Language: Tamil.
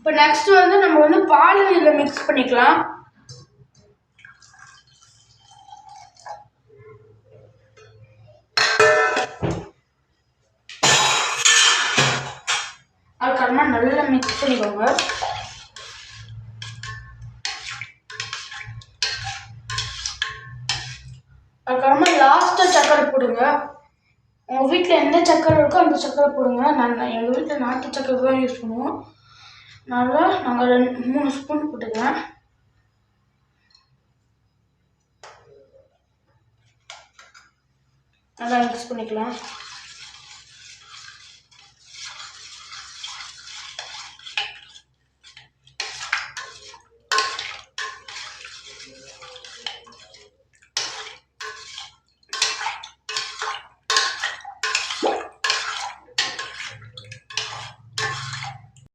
இப்போ நெக்ஸ்ட் வந்து நம்ம வந்து பால் இதில் மிக்ஸ் பண்ணிக்கலாம். அதுக்கப்புறமா நல்லா மிக்ஸ் பண்ணிக்கோங்க. அதுக்கப்புறமா லாஸ்ட்டாக சர்க்கரை போடுங்க. உங்கள் வீட்டில் எந்த சர்க்கரை இருக்கோ அந்த சர்க்கரை போடுங்க. எங்கள் வீட்டில் நாட்டு சர்க்கரை தான் யூஸ் பண்ணுவோம். அதனால் நாங்கள் 3 ஸ்பூன் போட்டுக்கிறேன். நல்லா மிக்ஸ் பண்ணிக்கலாம்.